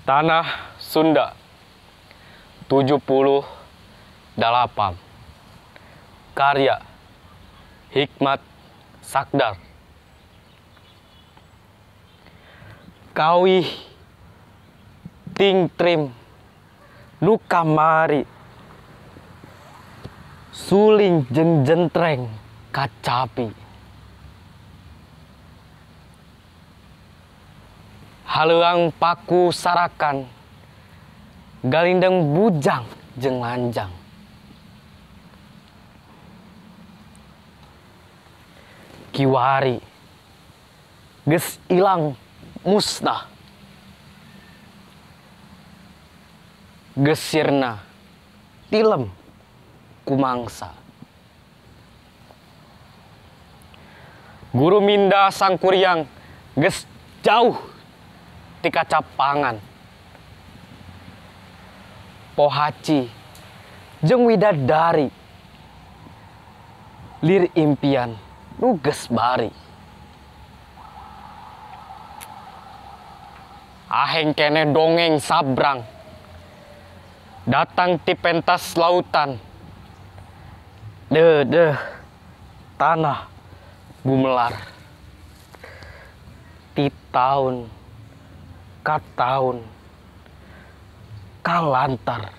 Tanah Sunda 78. Karya Hikmat Sakdar. Kawih ting trim nu kamari suling jeung jentreng kacapi. Haleuang paku sarakan galindeng bujang jeung lanjang. Kiwari geus ilang musnah, gesirna tilem kumangsa. Guru minda sangkuriang geus jauh ti kaca pangan. Pohaci jeung widadari lir impian nu geus bari. Aheng kene dongeng sabrang datang ti pentas lautan. Deuh tanah gumelar ti taun ka taun kalantar